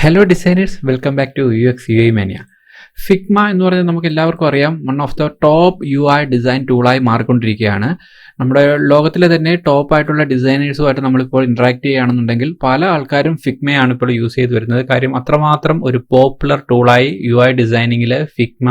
Hello designers, welcome back to uxuimania. Figma എന്ന് പറയുന്നത് നമുക്ക് എല്ലാവർക്കും അറിയാം, one of the top UI design ടൂളായി മാറിക്കൊണ്ടിരിക്കുകയാണ്. നമ്മുടെ ലോകത്തിലെ തന്നെ ടോപ്പ് ആയിട്ടുള്ള ഡിസൈനേഴ്സുമായിട്ട് നമ്മളിപ്പോൾ ഇന്ററാക്ട് ചെയ്യുകയാണെന്നുണ്ടെങ്കിൽ പല ആൾക്കാരും ഫിഗ്മയാണ് ഇപ്പോൾ യൂസ് ചെയ്ത് വരുന്നത്. കാര്യം അത്രമാത്രം ഒരു പോപ്പുലർ ടൂളായി UI ഡിസൈനിങ്ങിൽ ഫിഗ്മ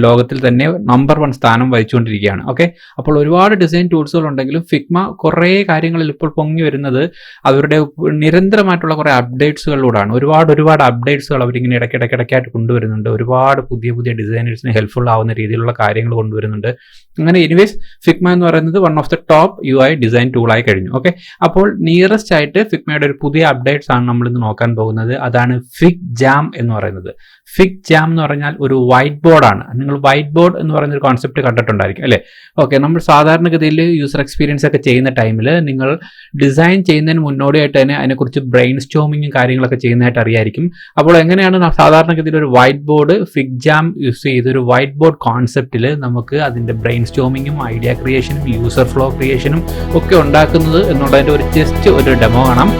ലോകത്തിൽ തന്നെ നമ്പർ 1 സ്ഥാനം വഹിച്ചുകൊണ്ടിരിക്കുകയാണ്. ഓക്കെ, അപ്പോൾ ഒരുപാട് ഡിസൈൻ ടൂൾസുകൾ ഉണ്ടെങ്കിലും ഫിഗ്മ കുറേ കാര്യങ്ങളിൽ ഇപ്പോൾ പൊങ്ങി വരുന്നത് അവരുടെ നിരന്തരമായിട്ടുള്ള കുറേ അപ്ഡേറ്റ്സുകളിലൂടെയാണ്. ഒരുപാട് അപ്ഡേറ്റ്സുകൾ അവരിങ്ങനെ ഇടയ്ക്കിടയ്ക്കായിട്ട് കൊണ്ടുവരുന്നുണ്ട്. ഒരുപാട് പുതിയ ഡിസൈനേഴ്സിന് ഹെൽപ്ഫുൾ ആവുന്ന രീതിയിലുള്ള കാര്യങ്ങൾ കൊണ്ടുവരുന്നുണ്ട്. അങ്ങനെ എനിവേസ് ഫിഗ്മ എന്ന് പറയുന്നത് one of the top UI design ടൂളായി കഴിഞ്ഞു. ഓക്കെ, അപ്പോൾ നിയറസ്റ്റ് ആയിട്ട് ഫിഗ്മയുടെ ഒരു പുതിയ അപ്ഡേറ്റ്സ് ആണ് നമ്മൾ ഇന്ന് നോക്കാൻ പോകുന്നത്. അതാണ് ഫിഗ്ജാം എന്ന് പറയുന്നത്. ഫിഗ്ജാം എന്ന് പറഞ്ഞാൽ ഒരു വൈറ്റ് ബോർഡാണ്. നിങ്ങൾ വൈറ്റ് ബോർഡ് എന്ന് പറയുന്ന ഒരു കോൺസെപ്റ്റ് കണ്ടിട്ടുണ്ടായിരിക്കും അല്ലേ? ഓക്കെ, നമ്മൾ സാധാരണഗതിയിൽ യൂസർ എക്സ്പീരിയൻസ് ഒക്കെ ചെയ്യുന്ന ടൈമിൽ നിങ്ങൾ ഡിസൈൻ ചെയ്യുന്നതിന് മുന്നോടിയായിട്ട് തന്നെ അതിനെക്കുറിച്ച് ബ്രെയിൻ സ്റ്റോമിങ്ങും കാര്യങ്ങളൊക്കെ ചെയ്യുന്നതായിട്ട് അറിയായിരിക്കും. അപ്പോൾ എങ്ങനെയാണ് സാധാരണഗതിയിൽ ഒരു വൈറ്റ് ബോർഡ് ഫിഗ്ജാം യൂസ് ചെയ്ത് ഒരു വൈറ്റ് ബോർഡ് കോൺസെപ്റ്റിൽ നമുക്ക് അതിൻ്റെ ബ്രെയിൻ സ്റ്റോമിങ്ങും ഐഡിയ ക്രിയേഷനും യൂസർ ഫ്ലോ ക്രിയേഷനും ഒക്കെ ഉണ്ടാക്കുന്നത് എന്നുള്ളതിൻ്റെ ഒരു ജസ്റ്റ് ഒരു ഡെമോ കാണാം.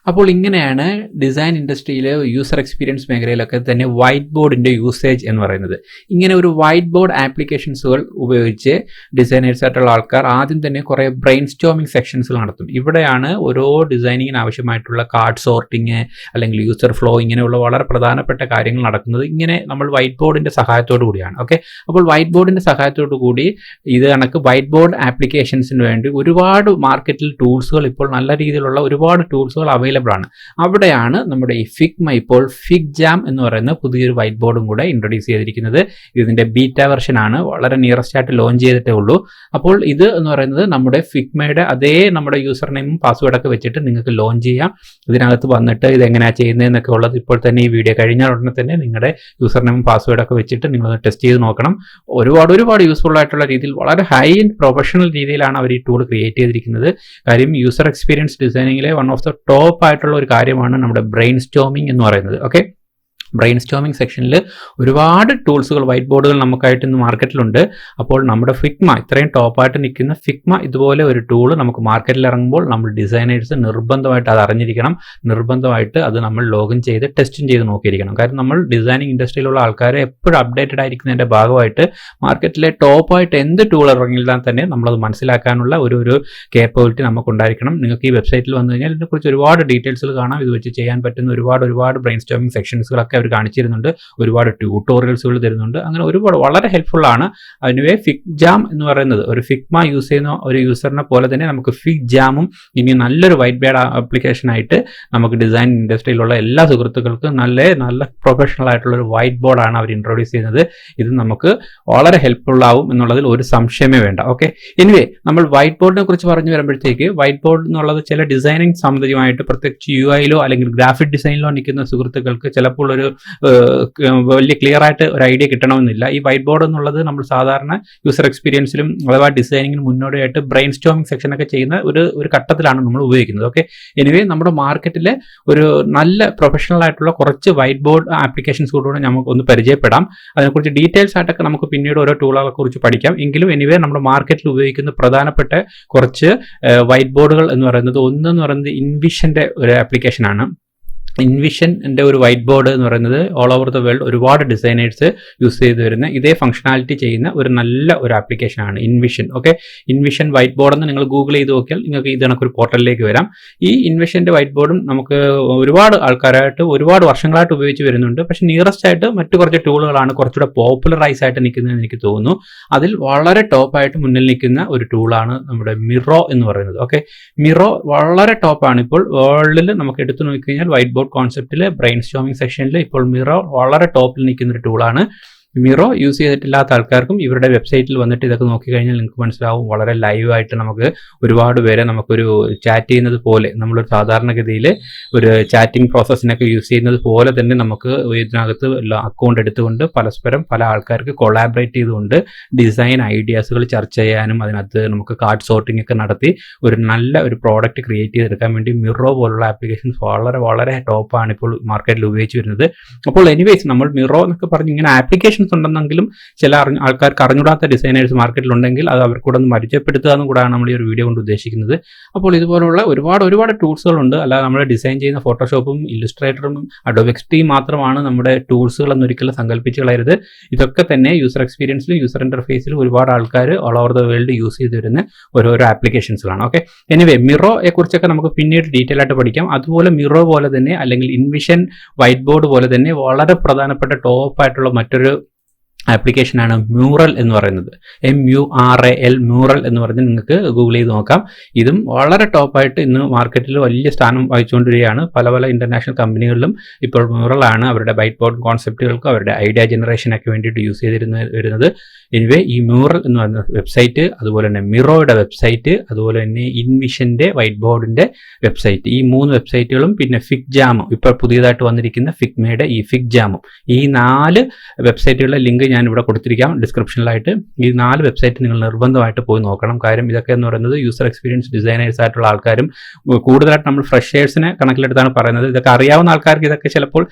അപ്പോൾ ഇങ്ങനെയാണ് ഡിസൈൻ ഇൻഡസ്ട്രിയിലെ യൂസർ എക്സ്പീരിയൻസ് മേഖലയിലൊക്കെ തന്നെ വൈറ്റ് ബോർഡിൻ്റെ യൂസേജ് എന്ന് പറയുന്നത്. ഇങ്ങനെ ഒരു വൈറ്റ് ബോർഡ് ആപ്ലിക്കേഷൻസുകൾ ഉപയോഗിച്ച് ഡിസൈനേഴ്സ് ആയിട്ടുള്ള ആൾക്കാർ ആദ്യം തന്നെ കുറേ ബ്രെയിൻ സ്റ്റോമിംഗ് സെക്ഷൻസുകൾ നടത്തും. ഇവിടെയാണ് ഓരോ ഡിസൈനിങ്ങിന് ആവശ്യമായിട്ടുള്ള കാർഡ് സോർട്ടിങ് അല്ലെങ്കിൽ യൂസർ ഫ്ലോ ഇങ്ങനെയുള്ള വളരെ പ്രധാനപ്പെട്ട കാര്യങ്ങൾ നടക്കുന്നത് ഇങ്ങനെ നമ്മൾ വൈറ്റ് ബോർഡിൻ്റെ സഹായത്തോടു കൂടിയാണ്. ഓക്കെ, അപ്പോൾ വൈറ്റ് ബോർഡിൻ്റെ സഹായത്തോടു കൂടി ഇത് കണക്ക് വൈറ്റ് ബോർഡ് ആപ്ലിക്കേഷൻസിന് വേണ്ടി ഒരുപാട് മാർക്കറ്റിൽ ടൂൾസുകൾ ഇപ്പോൾ നല്ല രീതിയിലുള്ള ഒരുപാട് ടൂൾസുകൾ അവൈലബിൾ ആണ്. അവിടെയാണ് നമ്മുടെ ഈ ഫിഗ്മ ഇപ്പോൾ ഫിഗ്ജാം എന്ന് പറയുന്ന പുതിയൊരു വൈറ്റ് ബോർഡും കൂടെ ഇൻട്രൊഡ്യൂസ് ചെയ്തിരിക്കുന്നത്. ഇതിന്റെ ബീറ്റ വെർഷൻ ആണ്, വളരെ നിയറസ്റ്റ് ആയിട്ട് ലോഞ്ച് ചെയ്തിട്ടേ ഉള്ളൂ. അപ്പോൾ ഇത് എന്ന് പറയുന്നത് നമ്മുടെ ഫിഗ്മയുടെ അതേ നമ്മുടെ യൂസർ നെയിമും പാസ്വേഡൊക്കെ വെച്ചിട്ട് നിങ്ങൾക്ക് ലോഞ്ച് ചെയ്യാം. ഇതിനകത്ത് വന്നിട്ട് ഇത് എങ്ങനെയാണ് ചെയ്യുന്നതെന്നൊക്കെ ഉള്ളത് ഇപ്പോൾ തന്നെ ഈ വീഡിയോ കഴിഞ്ഞാൽ ഉടനെ തന്നെ നിങ്ങളുടെ യൂസർ നെയിമും പാസ്വേഡൊക്കെ വെച്ചിട്ട് നിങ്ങളൊന്ന് ടെസ്റ്റ് ചെയ്ത് നോക്കണം. ഒരുപാട് യൂസ്ഫുൾ ആയിട്ടുള്ള രീതിയിൽ വളരെ ഹൈ പ്രൊഫഷണൽ രീതിയിലാണ് അവർ ഈ ടൂൾ ക്രിയേറ്റ് ചെയ്തിരിക്കുന്നത്. കാര്യം യൂസർ എക്സ്പീരിയൻസ് ഡിസൈനിങ്ങിലെ വൺ ഓഫ് ദ ടോപ്പ് ആയിട്ടുള്ള ഒരു കാര്യമാണ് നമ്മുടെ ബ്രെയിൻ സ്റ്റോമിംഗ് എന്ന് പറയുന്നത്. ഓക്കെ, ബ്രെയിൻ സ്റ്റോമിംഗ് സെക്ഷനിൽ ഒരുപാട് ടൂൾസുകൾ വൈറ്റ് ബോർഡുകൾ നമുക്കായിട്ട് ഇന്ന് മാർക്കറ്റിലുണ്ട്. അപ്പോൾ നമ്മുടെ ഫിഗ്മ ഇത്രയും ടോപ്പായിട്ട് നിൽക്കുന്ന ഫിഗ്മ ഇതുപോലെ ഒരു ടൂൾ നമുക്ക് മാർക്കറ്റിൽ ഇറങ്ങുമ്പോൾ നമ്മൾ ഡിസൈനേഴ്സ് നിർബന്ധമായിട്ട് അത് അറിഞ്ഞിരിക്കണം. നിർബന്ധമായിട്ട് അത് നമ്മൾ ലോഗിൻ ചെയ്ത് ടെസ്റ്റും ചെയ്ത് നോക്കിയിരിക്കണം. കാരണം നമ്മൾ ഡിസൈനിങ് ഇൻഡസ്ട്രിയിലുള്ള ആൾക്കാരെ എപ്പോഴും അപ്ഡേറ്റഡ് ആയിരിക്കുന്നതിൻ്റെ ഭാഗമായിട്ട് മാർക്കറ്റിലെ ടോപ്പായിട്ട് എന്ത് ടൂൾ ഇറങ്ങിയാൽ തന്നെ നമ്മളത് മനസ്സിലാക്കാനുള്ള ഒരു കേപ്പബിലിറ്റി നമുക്കുണ്ടായിരിക്കണം. നിങ്ങൾക്ക് ഈ വെബ്സൈറ്റിൽ വന്നു കഴിഞ്ഞാൽ ഇതിനെക്കുറിച്ച് ഒരുപാട് ഡീറ്റെയിൽസുകൾ കാണാം. ഇത് വെച്ച് ചെയ്യാൻ പറ്റുന്ന ഒരുപാട് ബ്രെയിൻ സ്റ്റോമിംഗ് സെക്ഷൻസുകളൊക്കെ അവർ കാണിച്ചിരുന്നുണ്ട്. ഒരുപാട് ട്യൂട്ടോറിയൽസുകൾ തരുന്നുണ്ട്. അങ്ങനെ ഒരുപാട് വളരെ ഹെൽപ്ഫുൾ ആണ്. അതിനുവേ ഫിഗ്ജാം എന്ന് പറയുന്നത് ഒരു ഫിഗ്മ യൂസ് ചെയ്യുന്ന ഒരു യൂസറിനെ പോലെ തന്നെ നമുക്ക് ഫിഗ്ജാമും ഇനി നല്ലൊരു വൈറ്റ് ബോർഡ് ആപ്ലിക്കേഷൻ ആയിട്ട് നമുക്ക് ഡിസൈൻ ഇൻഡസ്ട്രിയിലുള്ള എല്ലാ സുഹൃത്തുക്കൾക്കും നല്ല പ്രൊഫഷണൽ ആയിട്ടുള്ള ഒരു വൈറ്റ് ബോർഡാണ് അവർ ഇൻട്രൊഡ്യൂസ് ചെയ്യുന്നത്. ഇത് നമുക്ക് വളരെ ഹെൽപ്ഫുൾ ആവും എന്നുള്ളതിൽ ഒരു സംശയമേ വേണ്ട. ഓക്കെ, എനിവേ നമ്മൾ വൈറ്റ് ബോർഡിനെ കുറിച്ച് പറഞ്ഞു വരുമ്പോഴത്തേക്ക് വൈറ്റ് ബോർഡ് എന്നുള്ളത് ചില ഡിസൈനിങ് സംബന്ധിയുമായിട്ട് പ്രത്യേകിച്ച് UIയിലോ അല്ലെങ്കിൽ ഗ്രാഫിക് ഡിസൈനിലോ നിൽക്കുന്ന സുഹൃത്തുക്കൾക്ക് ചിലപ്പോൾ ഒരു വലിയ ക്ലിയർ ആയിട്ട് ഒരു ഐഡിയ കിട്ടണമെന്നില്ല. ഈ വൈറ്റ് ബോർഡ് എന്നുള്ളത് നമ്മൾ സാധാരണ യൂസർ എക്സ്പീരിയൻസിലും അഥവാ ഡിസൈനിങ്ങിന് മുന്നോടിയായിട്ട് ബ്രെയിൻ സ്റ്റോമിംഗ് സെക്ഷനൊക്കെ ചെയ്യുന്ന ഒരു ഘട്ടത്തിലാണ് നമ്മൾ ഉപയോഗിക്കുന്നത്. ഓക്കെ, എനിവേ നമ്മുടെ മാർക്കറ്റിലെ ഒരു നല്ല പ്രൊഫഷണൽ ആയിട്ടുള്ള കുറച്ച് വൈറ്റ് ബോർഡ് ആപ്ലിക്കേഷൻസ് കൂടെ നമുക്ക് ഒന്ന് പരിചയപ്പെടാം. അതിനെക്കുറിച്ച് ഡീറ്റെയിൽസ് ആയിട്ടൊക്കെ നമുക്ക് പിന്നീട് ഓരോ ടൂളുകളെ കുറിച്ച് പഠിക്കാം. എങ്കിലും എനിവേ നമ്മുടെ മാർക്കറ്റിൽ ഉപയോഗിക്കുന്ന പ്രധാനപ്പെട്ട കുറച്ച് വൈറ്റ് ബോർഡുകൾ എന്ന് പറയുന്നത് ഒന്നെന്ന് പറയുന്നത് ഇൻവിഷന്റെ ഒരു ആപ്ലിക്കേഷനാണ്. ഇൻവിഷൻ്റെ ഒരു വൈറ്റ് ബോർഡ് എന്ന് പറയുന്നത് ഓൾ ഓവർ ദ വേൾഡ് ഒരുപാട് ഡിസൈനേഴ്സ് യൂസ് ചെയ്ത് വരുന്ന ഇതേ ഫംഗ്ഷനാലിറ്റി ചെയ്യുന്ന ഒരു നല്ല ഒരു ആപ്ലിക്കേഷനാണ് ഇൻവിഷൻ. ഓക്കെ, ഇൻവിഷൻ വൈറ്റ് ബോർഡ് എന്ന് നിങ്ങൾ ഗൂഗിൾ ചെയ്ത് നോക്കിയാൽ നിങ്ങൾക്ക് ഇത് കണക്കൊരു പോർട്ടലിലേക്ക് വരാം. ഈ ഇൻവിഷൻ്റെ വൈറ്റ് ബോർഡും നമുക്ക് ഒരുപാട് ആൾക്കാരായിട്ട് ഒരുപാട് വർഷങ്ങളായിട്ട് ഉപയോഗിച്ച് വരുന്നുണ്ട്. പക്ഷേ നിയറസ്റ്റ് ആയിട്ട് മറ്റു കുറച്ച് ടൂളുകളാണ് കുറച്ചുകൂടെ പോപ്പുലറൈസ് ആയിട്ട് നിൽക്കുന്നതെന്ന് എനിക്ക് തോന്നുന്നു. അതിൽ വളരെ ടോപ്പായിട്ട് മുന്നിൽ നിൽക്കുന്ന ഒരു ടൂളാണ് നമ്മുടെ മിറോ എന്ന് പറയുന്നത്. ഓക്കെ, മിറോ വളരെ ടോപ്പാണ് ഇപ്പോൾ വേൾഡിൽ. നമുക്ക് എടുത്തു നോക്കിക്കഴിഞ്ഞാൽ വൈറ്റ് ബോർഡ് കോൺസെപ്റ്റിൽ ബ്രെയിൻ സ്റ്റോമിംഗ് സെക്ഷനിൽ ഇപ്പോൾ മിറോ വളരെ ടോപ്പിൽ നിൽക്കുന്ന ഒരു ടൂളാണ്. മിറോ യൂസ് ചെയ്തിട്ടില്ലാത്ത ആൾക്കാർക്കും ഇവരുടെ വെബ്സൈറ്റിൽ വന്നിട്ട് ഇതൊക്കെ നോക്കിക്കഴിഞ്ഞാൽ നിങ്ങൾക്ക് മനസ്സിലാവും. വളരെ ലൈവായിട്ട് നമുക്ക് ഒരുപാട് പേരെ നമുക്കൊരു ചാറ്റ് ചെയ്യുന്നത് പോലെ, നമ്മളൊരു സാധാരണഗതിയിൽ ഒരു ചാറ്റിംഗ് പ്രോസസ്സിനൊക്കെ യൂസ് ചെയ്യുന്നത് പോലെ തന്നെ നമുക്ക് ഇതിനകത്ത് അക്കൗണ്ട് എടുത്തുകൊണ്ട് പരസ്പരം പല ആൾക്കാർക്ക് കൊളാബറേറ്റ് ചെയ്തുകൊണ്ട് ഡിസൈൻ ഐഡിയാസുകൾ ചർച്ച ചെയ്യാനും അതിനകത്ത് നമുക്ക് കാർഡ് സോർട്ടിംഗ് ഒക്കെ നടത്തി ഒരു നല്ല ഒരു പ്രോഡക്റ്റ് ക്രിയേറ്റ് ചെയ്തെടുക്കാൻ വേണ്ടി മിറോ പോലുള്ള ആപ്ലിക്കേഷൻസ് വളരെ വളരെ ടോപ്പാണ് ഇപ്പോൾ മാർക്കറ്റിൽ ഉപയോഗിച്ച് വരുന്നത്. അപ്പോൾ എനിവേസ് നമ്മൾ മിറോ എന്നൊക്കെ പറഞ്ഞ് ഇങ്ങനെ ആപ്ലിക്കേഷൻ ഉണ്ടെന്നെങ്കിലും ചില ആൾക്കാർക്ക് അറിഞ്ഞൂടാത്ത ഡിസൈനേഴ്സ് മാർക്കറ്റിലുണ്ടെങ്കിൽ അത് അവർക്കൂടെ ഒന്ന് പരിചയപ്പെടുത്തുക എന്ന് കൂടാണ് നമ്മൾ ഈ ഒരു വീഡിയോ കൊണ്ട് ഉദ്ദേശിക്കുന്നത്. അപ്പോൾ ഇതുപോലുള്ള ഒരുപാട് ടൂൾസുകളുണ്ട്. അല്ലാതെ നമ്മൾ ഡിസൈൻ ചെയ്യുന്ന ഫോട്ടോഷോപ്പും ഇല്ലുസ്ട്രേറ്ററും അഡോബ് XD മാത്രമാണ് നമ്മുടെ ടൂൾസുകൾ എന്നൊരിക്കലും സങ്കല്പിച്ച് കളയരുത്. ഇതൊക്കെ തന്നെ യൂസർ എക്സ്പീരിയൻസിലും യൂസർ ഇന്റർഫേസിലും ഒരുപാട് ആൾക്കാർ all over the world use ചെയ്ത് വരുന്ന ഓരോരോ ആപ്ലിക്കേഷൻസുകളാണ്. ഓക്കെ, എനിവേ മിറോയെ കുറിച്ചൊക്കെ നമുക്ക് പിന്നീട് ഡീറ്റെയിൽ ആയിട്ട് പഠിക്കാം. അതുപോലെ മിറോ പോലെ തന്നെ അല്ലെങ്കിൽ ഇൻവിഷൻ വൈറ്റ് ബോർഡ് പോലെ തന്നെ വളരെ പ്രധാനപ്പെട്ട ടോപ്പായിട്ടുള്ള മറ്റൊരു ആപ്ലിക്കേഷനാണ് മ്യൂറൽ എന്ന് പറയുന്നത്. MURAL മ്യൂറൽ എന്ന് പറഞ്ഞ് നിങ്ങൾക്ക് ഗൂഗിൾ ചെയ്ത് നോക്കാം. ഇതും വളരെ ടോപ്പായിട്ട് ഇന്ന് മാർക്കറ്റിൽ വലിയ സ്ഥാനം വഹിച്ചുകൊണ്ടിരിക്കുകയാണ്. പല ഇന്റർനാഷണൽ കമ്പനികളിലും ഇപ്പോൾ മ്യൂറലാണ് അവരുടെ വൈറ്റ് ബോർഡ് കോൺസെപ്റ്റുകൾക്ക് അവരുടെ ഐഡിയ ജനറേഷനൊക്കെ വേണ്ടിയിട്ട് യൂസ് വരുന്നത്. എനിവേ ഈ മ്യൂറൽ എന്ന് പറയുന്ന വെബ്സൈറ്റ്, അതുപോലെ തന്നെ മിറോയുടെ വെബ്സൈറ്റ്, അതുപോലെ തന്നെ ഇൻവിഷൻ്റെ വൈറ്റ് ബോർഡിൻ്റെ വെബ്സൈറ്റ്, ഈ 3 വെബ്സൈറ്റുകളും പിന്നെ ഫിഗ്ജാമും ഇപ്പോൾ പുതിയതായിട്ട് വന്നിരിക്കുന്ന ഫിഗ്മയുടെ ഈ ഫിഗ്ജാമും, ഈ 4 വെബ്സൈറ്റുകളുടെ ലിങ്ക് ഞാൻ ഇവിടെ കൊടുത്തിരിക്കാം ഡിസ്ക്രിപ്ഷനിലായിട്ട്. ഈ 4 വെബ്സൈറ്റ് നിങ്ങൾ നിർബന്ധമായിട്ട് പോയി നോക്കണം. കാര്യം ഇതൊക്കെ എന്ന് പറയുന്നത് യൂസർ എക്സ്പീരിയൻസ് ഡിസൈനേഴ്സ് ആയിട്ടുള്ള ആൾക്കാരും കൂടുതലായിട്ട് നമ്മൾ ഫ്രഷേഴ്സിനെ കണക്കിലെടുത്താണ് പറയുന്നത്. ഇതൊക്കെ അറിയാവുന്ന ആൾക്കാർക്ക് ഇതൊക്കെ ചിലപ്പോൾ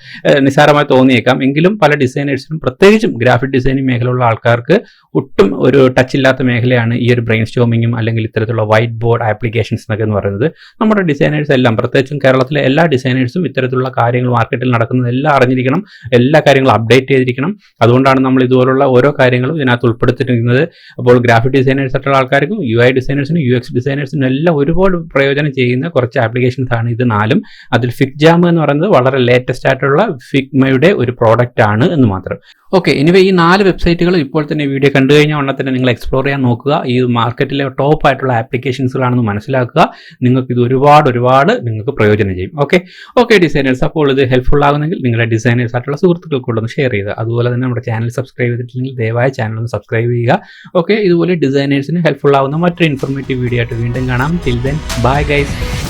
നിസ്സാരമായി തോന്നിയേക്കാം. എങ്കിലും പല ഡിസൈനേഴ്സിനും പ്രത്യേകിച്ചും ഗ്രാഫിക് ഡിസൈനിങ് മേഖലയുള്ള ആൾക്കാർക്ക് ഒട്ടും ഒരു ടച്ച് ഇല്ലാത്ത മേഖലയാണ് ഈ ഒരു ബ്രെയിൻ സ്റ്റോമിങ്ങും അല്ലെങ്കിൽ ഇത്തരത്തിലുള്ള വൈറ്റ് ബോർഡ് ആപ്ലിക്കേഷൻസ് എന്നൊക്കെ എന്ന് പറയുന്നത്. നമ്മുടെ ഡിസൈനേഴ്സ് എല്ലാം, പ്രത്യേകിച്ചും കേരളത്തിലെ എല്ലാ ഡിസൈനേഴ്സും ഇത്തരത്തിലുള്ള കാര്യങ്ങൾ മാർക്കറ്റിൽ നടക്കുന്നത് എല്ലാം അറിഞ്ഞിരിക്കണം, എല്ലാ കാര്യങ്ങളും അപ്ഡേറ്റ് ചെയ്തിരിക്കണം. അതുകൊണ്ടാണ് നമ്മൾ ഇതുപോലുള്ള ഓരോ കാര്യങ്ങളും ഇതിനകത്ത് ഉൾപ്പെടുത്തിയിരിക്കുന്നത്. അപ്പോൾ ഗ്രാഫിക് ഡിസൈനേഴ്സ് ആയിട്ടുള്ള ആൾക്കാർക്കും UI ഡിസൈനേഴ്സിനും UX ഡിസൈനേഴ്സിനും എല്ലാം ഒരുപാട് പ്രയോജനം ചെയ്യുന്ന കുറച്ച് ആപ്ലിക്കേഷൻസ് ആണ് ഇത് 4. അതിൽ ഫിഗ്ജാം എന്ന് പറയുന്നത് വളരെ ലേറ്റസ്റ്റ് ആയിട്ടുള്ള ഫിഗ്മയുടെ ഒരു പ്രോഡക്റ്റ് ആണ് എന്ന് മാത്രം. ഓക്കെ, എനിവേ ഈ 4 വെബ്സൈറ്റുകൾ ഇപ്പോൾ തന്നെ വീഡിയോ കണ്ടു കഴിഞ്ഞാൽ ഉടനെ തന്നെ നിങ്ങൾ എക്സ്പ്ലോർ ചെയ്യാൻ നോക്കുക. ഈ മാർക്കറ്റിലെ ടോപ്പ് ആയിട്ടുള്ള ആപ്ലിക്കേഷൻസുകളാണെന്ന് മനസ്സിലാക്കുക. നിങ്ങൾക്ക് ഇത് ഒരുപാട് നിങ്ങൾക്ക് പ്രയോജനം ചെയ്യും. ഓക്കെ ഡിസൈനേഴ്സ്, അപ്പോൾ ഇത് ഹെൽപ്ഫുൾ ആകുന്നെങ്കിൽ നിങ്ങളുടെ ഡിസൈനേഴ്സ് ആയിട്ടുള്ള സുഹൃത്തുക്കൾക്കൊന്ന് ഷെയർ ചെയ്യുക. അതുപോലെ തന്നെ നമ്മുടെ ചാനൽ സബ്സ്ക്രൈബ് ചെയ്തിട്ടില്ലെങ്കിൽ ദയവായി ചാനൽ ഒന്ന് സബ്സ്ക്രൈബ് ചെയ്യുക. ഓക്കെ, ഇതുപോലെ ഡിസൈനേഴ്സിന് ഹെൽപ്ഫുൾ ആവുന്ന മറ്റൊരു ഇൻഫോർമേറ്റീവ് വീഡിയോ ആയിട്ട് വീണ്ടും കാണാം. Till then bye guys.